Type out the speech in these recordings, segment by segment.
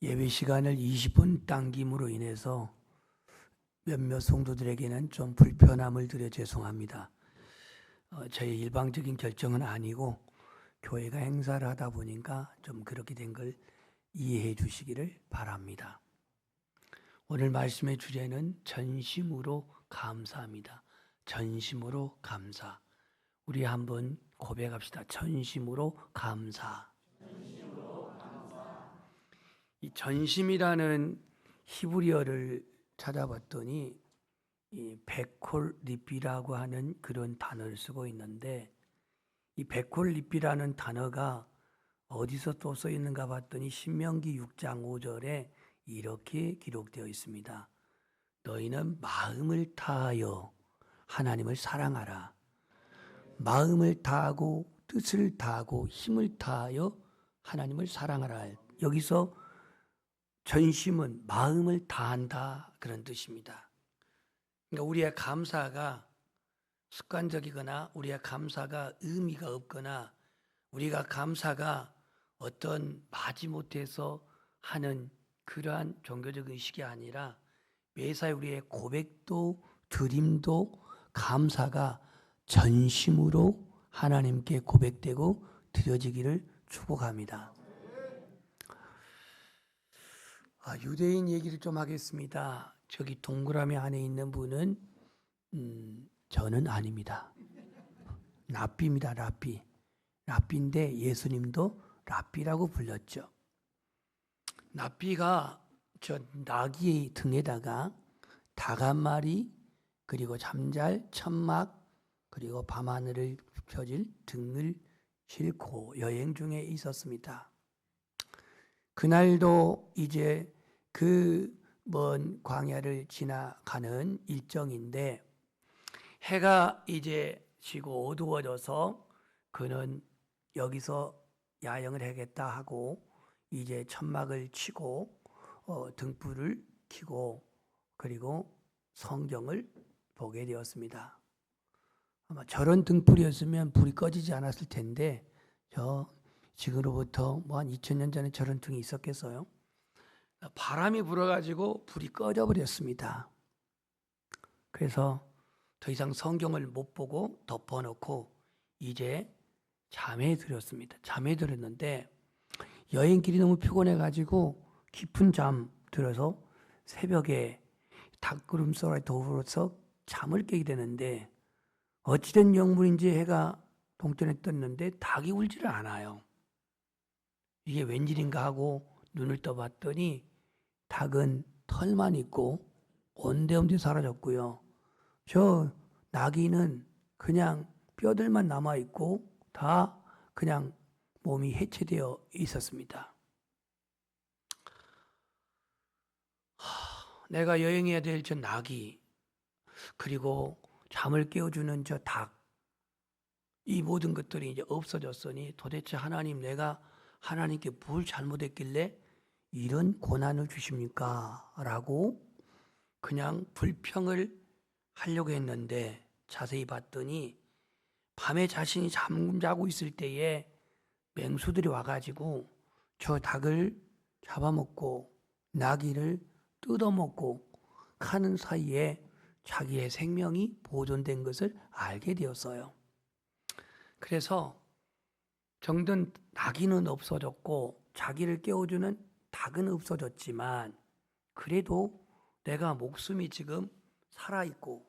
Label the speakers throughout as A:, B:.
A: 예배 시간을 20분 당김으로 인해서 몇몇 성도들에게는 좀 불편함을 드려 죄송합니다. 저의 일방적인 결정은 아니고 교회가 행사를 하다 보니까 좀 그렇게 된 걸 이해해 주시기를 바랍니다. 오늘 말씀의 주제는 전심으로 감사합니다. 전심으로 감사. 우리 한번 고백합시다. 전심으로 감사. 이 전심이라는 히브리어를 찾아봤더니 이 베콜리피라고 하는 그런 단어를 쓰고 있는데, 이 베콜리피라는 단어가 어디서 또 써 있는가 봤더니 신명기 6장 5절에 이렇게 기록되어 있습니다. 너희는 마음을 다하여 하나님을 사랑하라. 마음을 다하고 뜻을 다하고 힘을 다하여 하나님을 사랑하라. 여기서 전심은 마음을 다한다 그런 뜻입니다. 그러니까 우리의 감사가 습관적이거나 우리의 감사가 의미가 없거나 우리가 감사가 어떤 마지못해서 하는 그러한 종교적 의식이 아니라 매사에 우리의 고백도 드림도 감사가 전심으로 하나님께 고백되고 드려지기를 축복합니다. 유대인 얘기를 좀 하겠습니다. 저기 동그라미 안에 있는 분은 저는 아닙니다. 랍비입니다. 랍비. 랍비인데 예수님도 랍비라고 불렸죠. 랍비가 저 나귀의 등에다가 닭 한 마리 그리고 잠잘 천막 그리고 밤하늘을 펴질 등을 싣고 여행 중에 있었습니다. 그날도 이제 그 먼 광야를 지나가는 일정인데 해가 이제 지고 어두워져서 그는 여기서 야영을 하겠다 하고 이제 천막을 치고 등불을 켜고 그리고 성경을 보게 되었습니다. 아마 저런 등불이었으면 불이 꺼지지 않았을 텐데 지금으로부터 한 2000년 전에 저런 등이 있었겠어요? 바람이 불어가지고 불이 꺼져버렸습니다. 그래서 더 이상 성경을 못 보고 덮어놓고 이제 잠에 들었습니다. 잠에 들었는데 여행길이 너무 피곤해가지고 깊은 잠 들어서 새벽에 닭구름소리 더불어서 잠을 깨게 되는데 어찌된 영문인지 해가 동전에 떴는데 닭이 울지를 않아요. 이게 웬일인가 하고 눈을 떠봤더니 닭은 털만 있고 온데없이 사라졌고요. 저 나귀는 그냥 뼈들만 남아있고 다 그냥 몸이 해체되어 있었습니다. 내가 여행해야 될 저 나귀 그리고 잠을 깨워주는 저 닭, 이 모든 것들이 이제 없어졌으니 도대체 하나님 내가 하나님께 뭘 잘못했길래 이런 고난을 주십니까? 라고 그냥 불평을 하려고 했는데 자세히 봤더니 밤에 자신이 잠자고 있을 때에 맹수들이 와가지고 저 닭을 잡아먹고 나귀를 뜯어먹고 가는 사이에 자기의 생명이 보존된 것을 알게 되었어요. 그래서 정든 나귀는 없어졌고 자기를 깨워주는 닭은 없어졌지만 그래도 내가 목숨이 지금 살아있고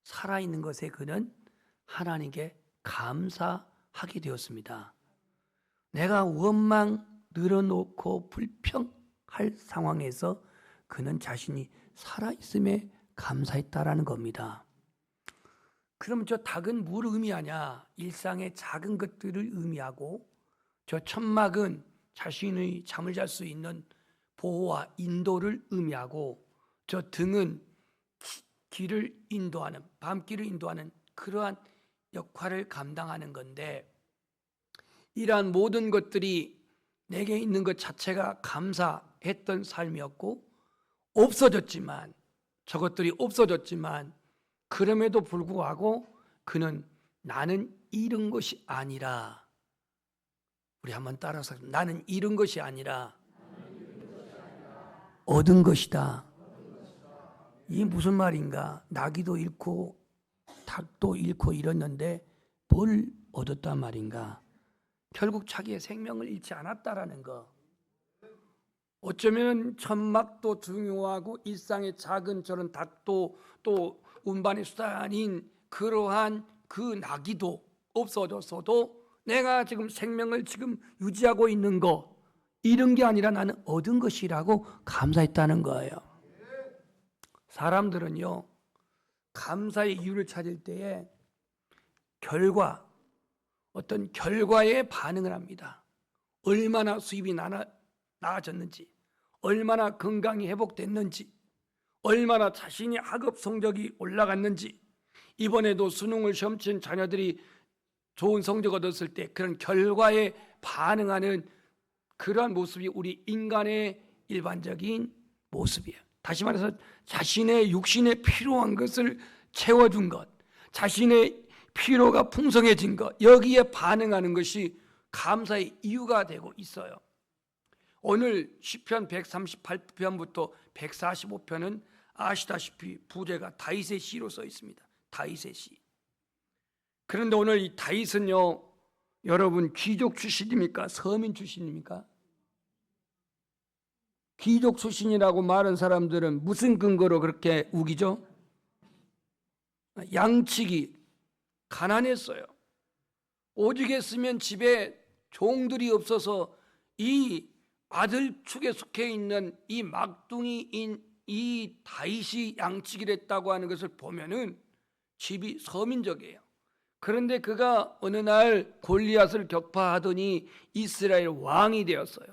A: 살아있는 것에 그는 하나님께 감사하게 되었습니다. 내가 원망 늘어놓고 불평할 상황에서 그는 자신이 살아있음에 감사했다라는 겁니다. 그럼 저 닭은 뭘 의미하냐? 일상의 작은 것들을 의미하고 저 천막은 자신의 잠을 잘 수 있는 보호와 인도를 의미하고 저 등은 길을 인도하는 밤길을 인도하는 그러한 역할을 감당하는 건데 이러한 모든 것들이 내게 있는 것 자체가 감사했던 삶이었고 없어졌지만 저것들이 없어졌지만 그럼에도 불구하고 그는 나는 잃은 것이 아니라 우리 한번 따라서 나는 잃은 것이 아니라 얻은 것이다. 이 무슨 말인가? 나귀도 잃고 닭도 잃고 잃었는데 뭘 얻었단 말인가? 결국 자기의 생명을 잃지 않았다라는 거. 어쩌면 천막도 중요하고 일상의 작은 저런 닭도 또 운반의 수단인 그러한 그 나귀도 없어졌어도 내가 지금 생명을 지금 유지하고 있는 거 잃은 게 아니라 나는 얻은 것이라고 감사했다는 거예요. 사람들은요, 감사의 이유를 찾을 때에 어떤 결과에 반응을 합니다. 얼마나 수입이 나아졌는지, 얼마나 건강이 회복됐는지, 얼마나 자신이 학업 성적이 올라갔는지, 이번에도 수능을 시험 친 자녀들이 좋은 성적 얻었을 때 그런 결과에 반응하는 그러한 모습이 우리 인간의 일반적인 모습이에요. 다시 말해서 자신의 육신에 필요한 것을 채워준 것, 자신의 피로가 풍성해진 것, 여기에 반응하는 것이 감사의 이유가 되고 있어요. 오늘 시편 138편부터 145편은 아시다시피 부제가 다윗의 시로 써 있습니다. 다윗의 시. 그런데 오늘 이 다윗은요, 여러분 귀족 출신입니까? 서민 출신입니까? 귀족 출신이라고 말한 사람들은 무슨 근거로 그렇게 우기죠? 양치기, 가난했어요. 오직 했으면 집에 종들이 없어서 이 아들 축에 속해 있는 이 막둥이인 이 다윗이 양치기를 했다고 하는 것을 보면은 집이 서민적이에요. 그런데 그가 어느 날 골리앗을 격파하더니 이스라엘 왕이 되었어요.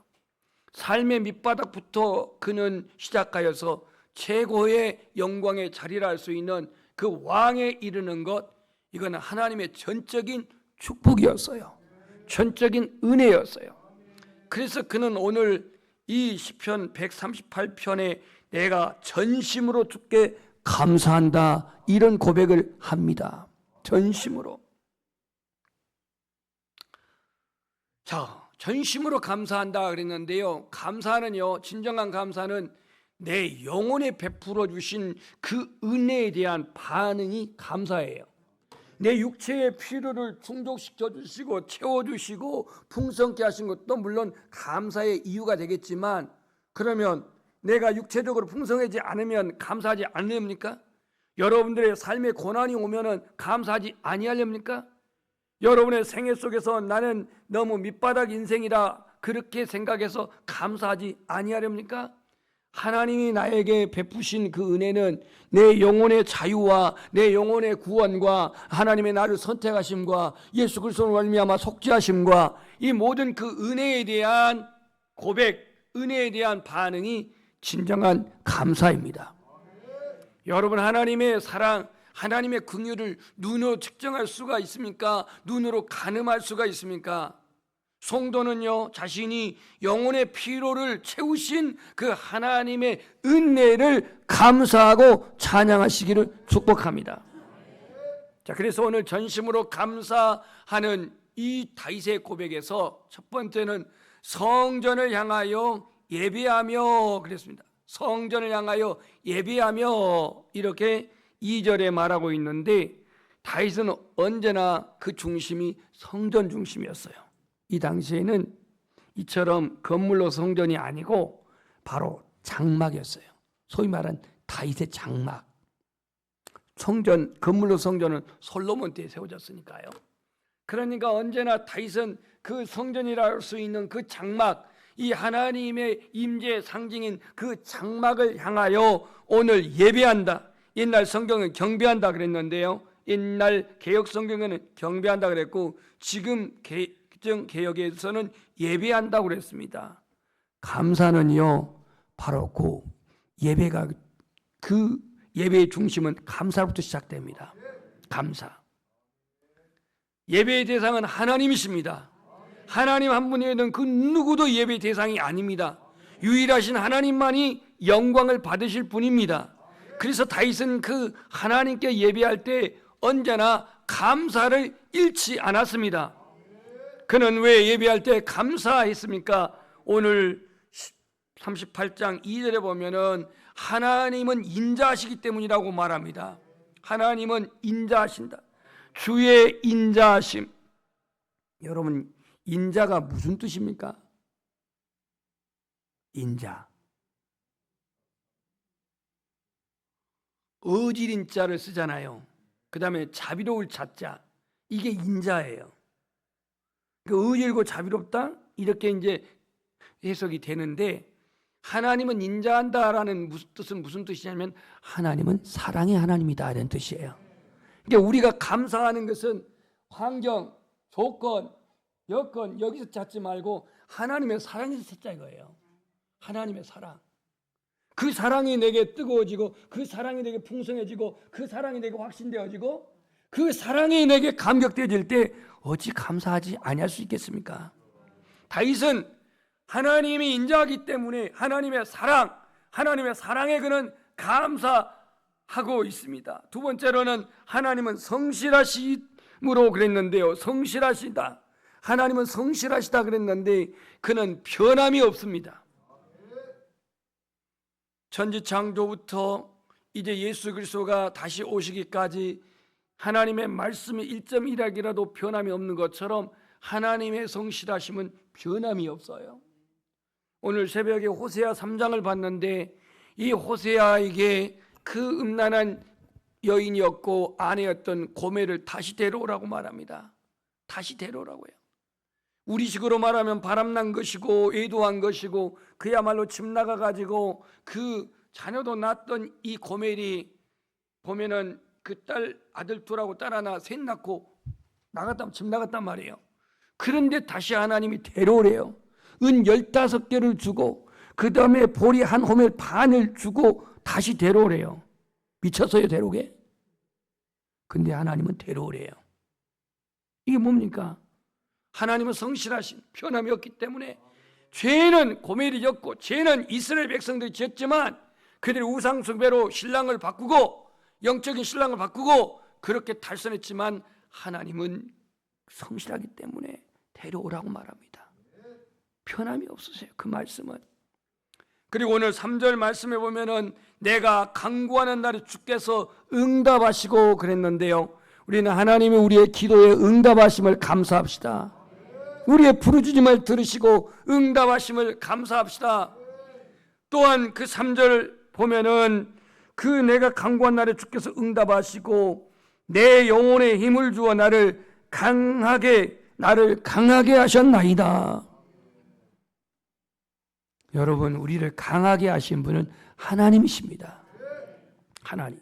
A: 삶의 밑바닥부터 그는 시작하여서 최고의 영광의 자리를 할 수 있는 그 왕에 이르는 것, 이거는 하나님의 전적인 축복이었어요. 전적인 은혜였어요. 그래서 그는 오늘 이 시편 138편에 내가 전심으로 주께 감사한다, 이런 고백을 합니다. 전심으로. 자, 전심으로 감사한다 그랬는데요, 감사는요, 진정한 감사는 내 영혼에 베풀어 주신 그 은혜에 대한 반응이 감사예요. 내 육체의 필요를 충족시켜 주시고 채워주시고 풍성케 하신 것도 물론 감사의 이유가 되겠지만, 그러면 내가 육체적으로 풍성하지 않으면 감사하지 않으렵니까? 여러분들의 삶에 고난이 오면은 감사하지 아니하렵니까? 여러분의 생애 속에서 나는 너무 밑바닥 인생이라 그렇게 생각해서 감사하지 아니하렵니까? 하나님이 나에게 베푸신 그 은혜는 내 영혼의 자유와 내 영혼의 구원과 하나님의 나를 선택하심과 예수 그리스도로 말미암아 속죄하심과 이 모든 그 은혜에 대한 고백, 은혜에 대한 반응이 진정한 감사입니다. 여러분, 하나님의 사랑, 하나님의 긍휼을 눈으로 측정할 수가 있습니까? 눈으로 가늠할 수가 있습니까? 성도는요, 자신이 영혼의 피로를 채우신 그 하나님의 은혜를 감사하고 찬양하시기를 축복합니다. 자, 그래서 오늘 전심으로 감사하는 이 다윗의 고백에서 첫 번째는 성전을 향하여 예배하며 그랬습니다. 성전을 향하여 예배하며 이렇게 2절에 말하고 있는데, 다윗은 언제나 그 중심이 성전 중심이었어요. 이 당시에는 이처럼 건물로 성전이 아니고 바로 장막이었어요. 소위 말한 다윗의 장막. 성전, 건물로 성전은 솔로몬 때에 세워졌으니까요. 그러니까 언제나 다윗은 그 성전이라 할 수 있는 그 장막, 이 하나님의 임재의 상징인 그 장막을 향하여 오늘 예배한다. 옛날 성경은 경배한다 그랬는데요, 옛날 개혁 성경에는 경배한다 그랬고, 지금 개혁에서는 예배한다고 그랬습니다. 감사는요, 바로 그 예배가, 그 예배의 중심은 감사로부터 시작됩니다. 감사. 예배의 대상은 하나님이십니다. 하나님 한 분에는 그 누구도 예배의 대상이 아닙니다. 유일하신 하나님만이 영광을 받으실 분입니다. 그래서 다윗은 그 하나님께 예배할 때 언제나 감사를 잃지 않았습니다. 그는 왜 예배할 때 감사했습니까? 오늘 38장 2절에 보면은 하나님은 인자하시기 때문이라고 말합니다. 하나님은 인자하신다. 주의 인자하심. 여러분, 인자가 무슨 뜻입니까? 인자. 어질인 자를 쓰잖아요. 그 다음에 자비로울 자자. 이게 인자예요. 어질고 자비롭다? 이렇게 이제 해석이 되는데, 하나님은 인자한다라는 뜻은 무슨 뜻이냐면 하나님은 사랑의 하나님이다 이런 뜻이에요. 그러니까 우리가 감사하는 것은 환경, 조건, 여건 여기서 찾지 말고 하나님의 사랑에서 찾자 이거예요. 하나님의 사랑. 그 사랑이 내게 뜨거워지고, 그 사랑이 내게 풍성해지고, 그 사랑이 내게 확신되어지고, 그 사랑이 내게 감격되어질 때 어찌 감사하지 아니할 수 있겠습니까? 다윗은 하나님이 인자하기 때문에 하나님의 사랑에 그는 감사하고 있습니다. 두 번째로는 하나님은 성실하심으로 그랬는데요. 성실하시다. 하나님은 성실하시다 그랬는데 그는 변함이 없습니다. 천지창조부터 이제 예수 그리스도가 다시 오시기까지 하나님의 말씀이 1.1약이라도 변함이 없는 것처럼 하나님의 성실하심은 변함이 없어요. 오늘 새벽에 호세아 3장을 봤는데 이 호세아에게 그 음란한 여인이었고 아내였던 고멜을 다시 데려오라고 말합니다. 다시 데려오라고요. 우리식으로 말하면 바람난 것이고 애도한 것이고 그야말로 집 나가가지고 그 자녀도 낳았던 이 고멜이 보면은 그 아들 둘하고 딸 하나 셋 낳고 집 나갔단 말이에요. 그런데 다시 하나님이 데려오래요. 은 15개를 주고 그 다음에 보리 한 호멜 반을 주고 다시 데려오래요. 미쳤어요 데려오게? 근데 하나님은 데려오래요. 이게 뭡니까? 하나님은 성실하신 변함이 없기 때문에 죄는 고멜이 졌고 죄는 이스라엘 백성들이 지었지만 그들이 우상 숭배로 신랑을 바꾸고 영적인 신랑을 바꾸고 그렇게 탈선했지만 하나님은 성실하기 때문에 데려오라고 말합니다. 변함이 없으세요. 그 말씀은. 그리고 오늘 3절 말씀에 보면은 내가 간구하는 날에 주께서 응답하시고 그랬는데요. 우리는 하나님이 우리의 기도에 응답하심을 감사합시다. 우리의 부르짖음을 들으시고 응답하심을 감사합시다. 또한 그 3절 보면은 그 내가 간구한 날에 주께서 응답하시고 내 영혼에 힘을 주어 나를 강하게 하셨나이다. 여러분, 우리를 강하게 하신 분은 하나님이십니다. 하나님.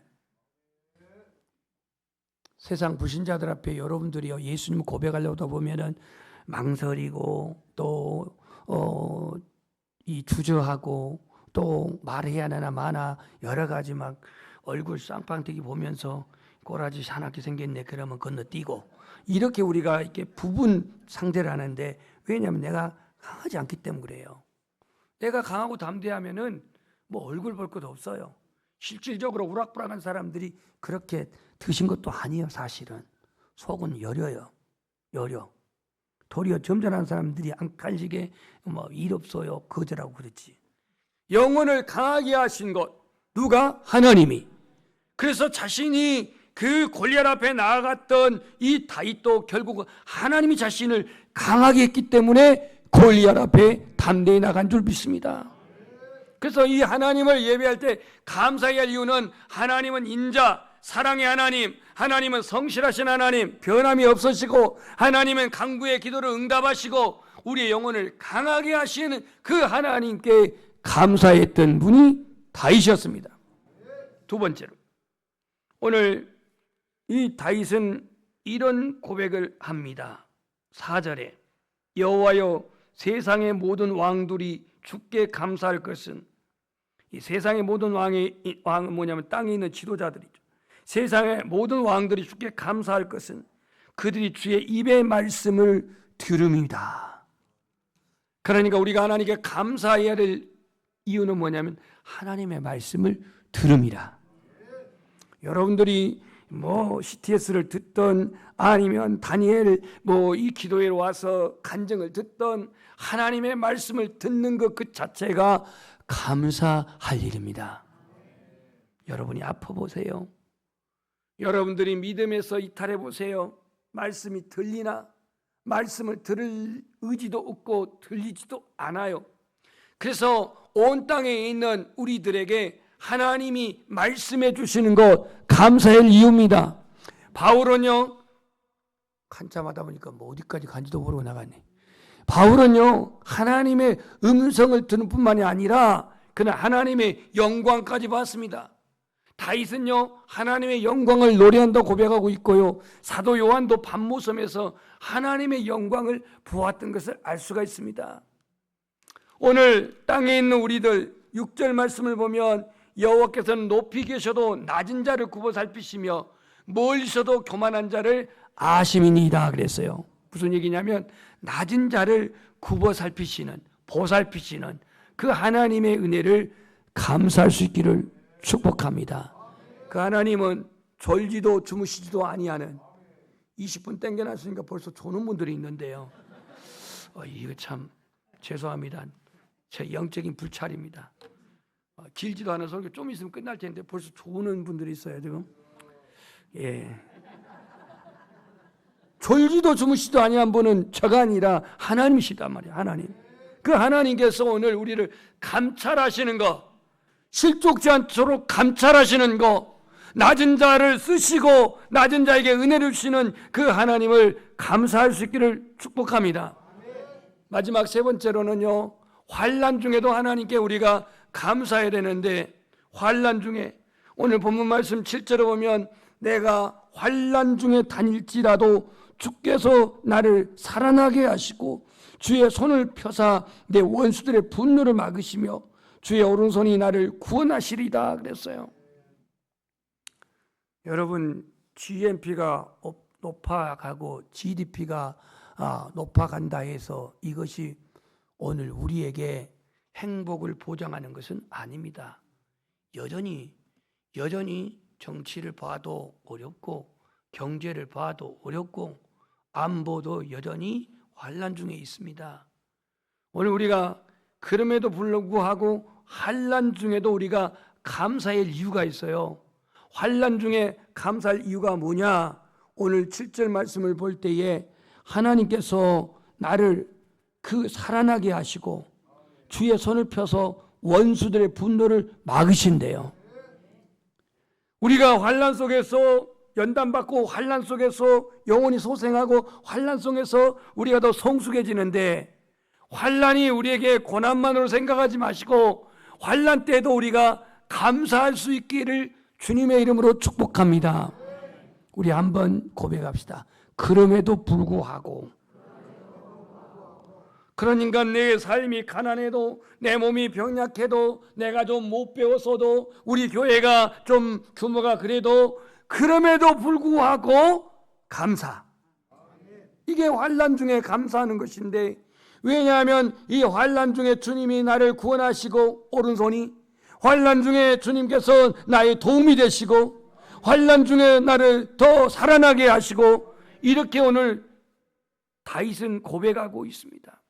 A: 세상 불신자들 앞에 여러분들이요 예수님 고백하려다 보면은 망설이고 또 이 주저하고 또 말해야 하나 마나 여러 가지 막 얼굴 쌍방대기 보면서 꼬라지 사납게 생겼네 그러면 건너뛰고 이렇게 우리가 이렇게 부분 상대를 하는데 왜냐하면 내가 강하지 않기 때문에 그래요. 내가 강하고 담대하면은 뭐 얼굴 볼 것도 없어요. 실질적으로 우락부락한 사람들이 그렇게 드신 것도 아니에요. 사실은 속은 여려요. 도리어 점잖은 사람들이 앙칼지게 뭐 일 없어요 거절하고 그랬지. 영혼을 강하게 하신 것 누가? 하나님이. 그래서 자신이 그 골리앗 앞에 나아갔던 이 다윗도 결국은 하나님이 자신을 강하게 했기 때문에 골리앗 앞에 담대히 나간 줄 믿습니다. 그래서 이 하나님을 예배할 때 감사해야 할 이유는 하나님은 인자, 사랑의 하나님, 하나님은 성실하신 하나님, 변함이 없으시고 하나님은 간구의 기도를 응답하시고 우리의 영혼을 강하게 하시는 그 하나님께 감사했던 분이 다윗이었습니다. 두 번째로 오늘 이 다윗은 이런 고백을 합니다. 4절에 여호와여 세상의 모든 왕들이 주께 감사할 것은 이 세상의 모든 왕은 뭐냐면 땅에 있는 지도자들이죠. 세상의 모든 왕들이 주께 감사할 것은 그들이 주의 입의 말씀을 들음이다. 그러니까 우리가 하나님께 감사해야 될 이유는 뭐냐면 하나님의 말씀을 들음이라. 여러분들이 뭐 CTS를 듣던 아니면 다니엘 이 기도회로 와서 간증을 듣던 하나님의 말씀을 듣는 것 그 자체가 감사할 일입니다. 여러분이 아파 보세요. 여러분들이 믿음에서 이탈해 보세요. 말씀이 들리나? 말씀을 들을 의지도 없고 들리지도 않아요. 그래서 온 땅에 있는 우리들에게 하나님이 말씀해 주시는 것 감사할 이유입니다. 바울은요, 한참 하다 보니까 어디까지 간지도 모르고 나갔네. 바울은요, 하나님의 음성을 듣는 뿐만이 아니라 그는 하나님의 영광까지 봤습니다. 다윗은요, 하나님의 영광을 노래한다고 고백하고 있고요, 사도 요한도 밤모섬에서 하나님의 영광을 보았던 것을 알 수가 있습니다. 오늘 땅에 있는 우리들 6절 말씀을 보면 여호와께서는 높이 계셔도 낮은 자를 굽어 살피시며 멀리서도 교만한 자를 아심이니이다 그랬어요. 무슨 얘기냐면 낮은 자를 굽어 살피시는, 보살피시는 그 하나님의 은혜를 감사할 수 있기를 축복합니다. 그 하나님은 졸지도 주무시지도 아니하는, 20분 땡겨놨으니까 벌써 조는 분들이 있는데요. 이거 참 죄송합니다. 제 영적인 불찰입니다. 길지도 않은 설교 좀 있으면 끝날 텐데 벌써 조는 분들이 있어요 지금. 예. 졸지도 주무시지도 아니한 분은 저가 아니라 하나님이시단 말이에요. 하나님. 그 하나님께서 오늘 우리를 감찰하시는 거, 실족지 않도록 감찰하시는 거, 낮은 자를 쓰시고 낮은 자에게 은혜를 주시는 그 하나님을 감사할 수 있기를 축복합니다. 마지막 세 번째로는요, 환난 중에도 하나님께 우리가 감사해야 되는데, 환난 중에 오늘 본문 말씀 7절에 보면 내가 환난 중에 다닐지라도 주께서 나를 살아나게 하시고 주의 손을 펴사 내 원수들의 분노를 막으시며 주의 오른손이 나를 구원하시리다 그랬어요. 여러분, GNP가 높아가고 GDP가 높아간다 해서 이것이 오늘 우리에게 행복을 보장하는 것은 아닙니다. 여전히 정치를 봐도 어렵고 경제를 봐도 어렵고 안보도 여전히 환난 중에 있습니다. 오늘 우리가 그럼에도 불구하고 환난 중에도 우리가 감사할 이유가 있어요. 환난 중에 감사할 이유가 뭐냐? 오늘 7절 말씀을 볼 때에 하나님께서 나를 살아나게 하시고 주의 손을 펴서 원수들의 분노를 막으신대요. 우리가 환난 속에서 연단받고 환난 속에서 영혼이 소생하고 환난 속에서 우리가 더 성숙해지는데, 환난이 우리에게 고난만으로 생각하지 마시고 환난 때도 우리가 감사할 수 있기를 주님의 이름으로 축복합니다. 우리 한번 고백합시다. 그럼에도 불구하고, 그러니까 내 삶이 가난해도 내 몸이 병약해도 내가 좀 못 배웠어도 우리 교회가 좀 규모가 그래도 그럼에도 불구하고 감사. 이게 환난 중에 감사하는 것인데, 왜냐하면 이 환난 중에 주님이 나를 구원하시고 오른손이, 환난 중에 주님께서 나의 도움이 되시고 환난 중에 나를 더 살아나게 하시고, 이렇게 오늘 다윗은 고백하고 있습니다.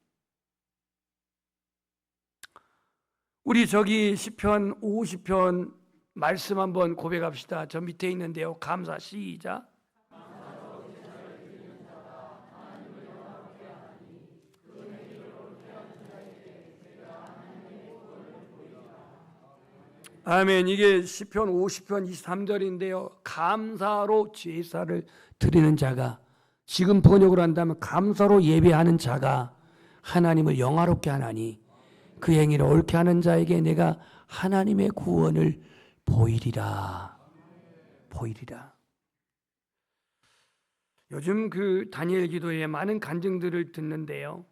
A: 우리 시편 50편 말씀 한번 고백합시다. 저 밑에 있는데요. 감사 시작. 아멘. 이게 시편 50편 23절인데요. 감사로 제사를 드리는 자가, 지금 번역을 한다면 감사로 예배하는 자가 하나님을 영화롭게 하나니 그 행위를 옳게 하는 자에게 내가 하나님의 구원을 보이리라. 요즘 다니엘 기도에 많은 간증들을 듣는데요.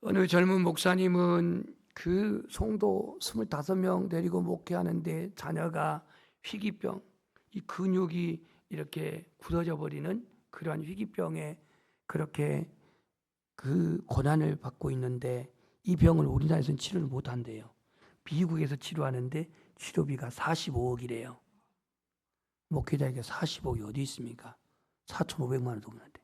A: 어느 젊은 목사님은 성도 25명 데리고 목회하는데 자녀가 희귀병, 이 근육이 이렇게 굳어져 버리는 그러한 희귀병에 그렇게 고난을 받고 있는데, 이 병을 우리나라에서는 치료를 못한대요. 미국에서 치료하는데 치료비가 45억이래요. 목회자에게 40억이 어디 있습니까? 4,500만 원 돈인데.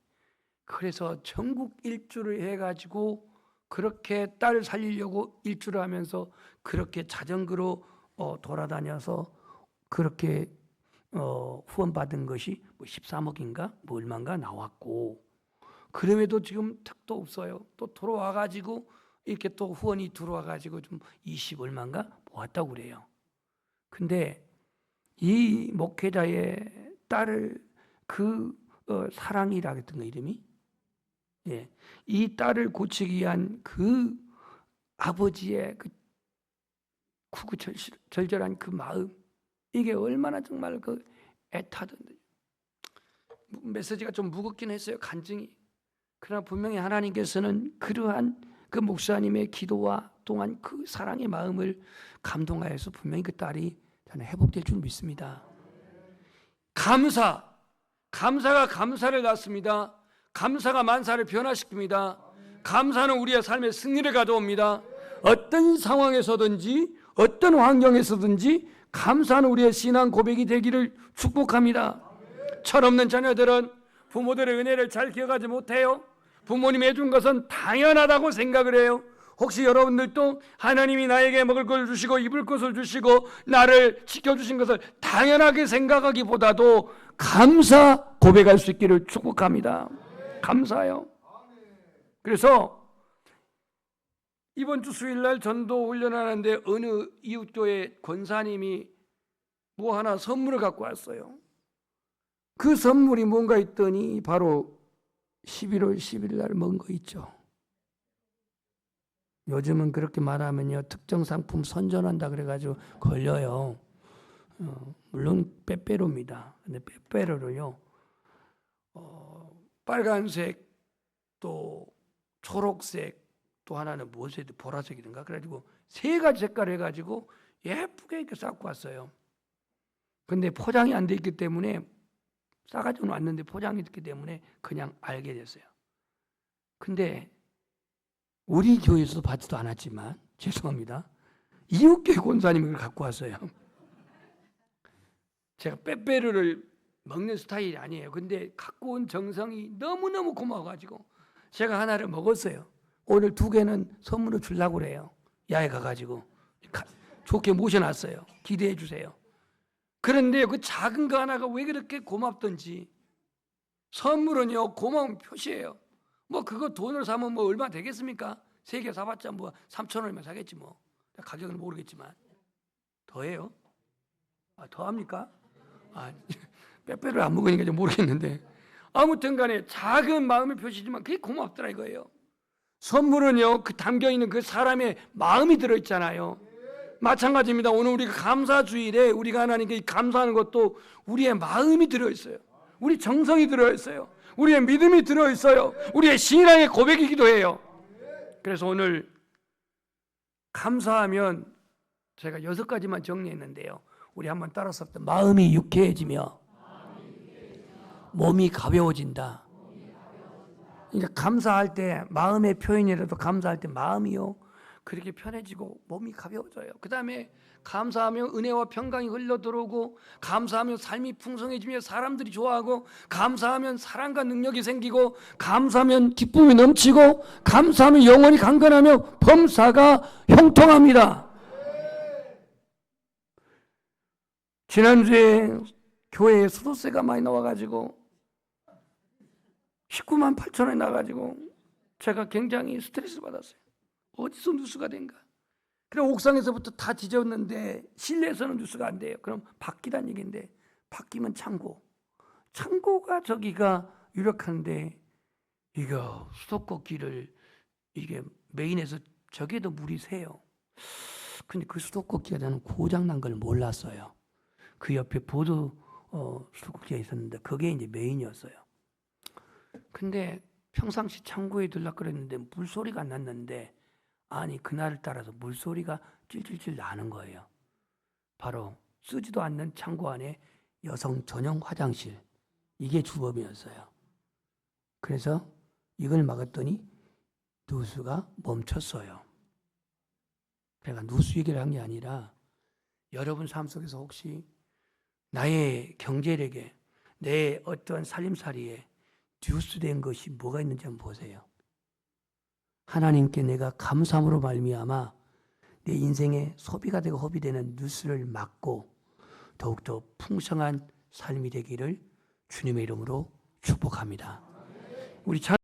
A: 그래서 전국 일주를 해가지고 그렇게 딸 살리려고 일주를 하면서 그렇게 자전거로 돌아다녀서 그렇게 후원받은 것이 뭐 13억인가 뭐 얼마인가 나왔고, 그럼에도 지금 턱도 없어요. 또 들어와가지고 이렇게 또 후원이 들어와가지고 좀 20 얼마인가 모았다고 그래요. 근데 이 목회자의 딸을 사랑이라 했던 거 이름이, 예, 이 딸을 고치기 위한 그 아버지의 그 구구절절한 그 마음, 이게 얼마나 정말 그 애타던데. 메시지가 좀 무겁긴 했어요, 간증이. 그러나 분명히 하나님께서는 그러한 그 목사님의 기도와 또한 그 사랑의 마음을 감동하여서 분명히 그 딸이 저는 회복될 줄 믿습니다. 감사가 감사를 낳습니다. 감사가 만사를 변화시킵니다. 감사는 우리의 삶에 승리를 가져옵니다. 어떤 상황에서든지 어떤 환경에서든지 감사는 우리의 신앙 고백이 되기를 축복합니다. 철없는 자녀들은 부모들의 은혜를 잘 기억하지 못해요. 부모님이 해준 것은 당연하다고 생각을 해요. 혹시 여러분들도 하나님이 나에게 먹을 걸 주시고 입을 것을 주시고 나를 지켜주신 것을 당연하게 생각하기보다도 감사 고백할 수 있기를 축복합니다. 감사해요. 그래서 이번 주 수요일날 전도 훈련하는데 어느 이웃교회 권사님이 뭐 하나 선물을 갖고 왔어요. 그 선물이 뭔가 했더니 바로 11월 10일 날 먹은 거 있죠. 요즘은 그렇게 말하면요, 특정 상품 선전한다 그래가지고 걸려요. 물론 빼빼로입니다. 근데 빼빼로를요, 빨간색, 또 초록색, 또 하나는 무엇이든 보라색이든가 그래가지고 3가지 색깔 해가지고 예쁘게 이렇게 쌓고 왔어요. 근데 포장이 안 돼 있기 때문에, 싸가지고 왔는데 포장이 됐기 때문에 그냥 알게 됐어요. 근데 우리 교회에서도 받지도 않았지만 죄송합니다, 이웃교회 권사님이 그걸 갖고 왔어요. 제가 빼빼로를 먹는 스타일이 아니에요. 근데 갖고 온 정성이 너무너무 고마워가지고 제가 하나를 먹었어요. 오늘 2개는 선물로 주려고 그래요. 야외 가가지고 좋게 모셔놨어요. 기대해 주세요. 그런데 그 작은 거 하나가 왜 그렇게 고맙던지. 선물은요, 고마운 표시예요. 뭐 그거 돈으로 사면 뭐 얼마 되겠습니까? 3개 사봤자 뭐 3,000원이면 사겠지 뭐. 가격은 모르겠지만. 더해요? 더 합니까? 빼빼를 안 먹으니까 좀 모르겠는데, 아무튼 간에 작은 마음의 표시지만 그게 고맙더라 이거예요. 선물은요, 그 담겨있는 그 사람의 마음이 들어있잖아요. 마찬가지입니다. 오늘 우리가 감사주일에 우리가 하나님께 감사하는 것도 우리의 마음이 들어있어요. 우리 정성이 들어있어요. 우리의 믿음이 들어있어요. 우리의 신앙의 고백이기도 해요. 그래서 오늘 감사하면 제가 6가지만 정리했는데요. 우리 한번 따라서 합시다. 마음이 유쾌해지며 몸이 가벼워진다. 그러니까 감사할 때, 마음의 표현이라도 감사할 때 마음이요 그렇게 편해지고 몸이 가벼워져요. 그 다음에 감사하면 은혜와 평강이 흘러들어오고, 감사하면 삶이 풍성해지며 사람들이 좋아하고, 감사하면 사랑과 능력이 생기고, 감사하면 기쁨이 넘치고, 감사하면 영혼이 강건하며 범사가 형통합니다. 지난주에 교회에 수도세가 많이 나와가지고 19만 8천 원이 나가지고 제가 굉장히 스트레스 받았어요. 어디서 누수가 된가? 그래 옥상에서부터 다 지졌는데 실내에서는 누수가 안 돼요. 그럼 바뀌란 얘기인데, 바뀌면 창고가 저기가 유력한데, 이거 수도꼭지를 이게 메인에서 저기에도 물이 새요. 근데 그 수도꼭지가 저는 고장난 걸 몰랐어요. 그 옆에 보드 수도꼭지가 있었는데 그게 이제 메인이었어요. 근데 평상시 창고에 들락 그랬는데 물소리가 안 났는데, 아니 그날을 따라서 물소리가 찔찔찔 나는 거예요. 바로 쓰지도 않는 창고 안에 여성 전용 화장실, 이게 주범이었어요. 그래서 이걸 막았더니 누수가 멈췄어요. 그러니까 누수 얘기를 한 게 아니라, 여러분 삶 속에서 혹시 나의 경제력에, 내 어떤 살림살이에 뉴스된 것이 뭐가 있는지 한번 보세요. 하나님께 내가 감사함으로 말미암아 내 인생에 소비가 되고 허비되는 뉴스를 막고 더욱더 풍성한 삶이 되기를 주님의 이름으로 축복합니다. 우리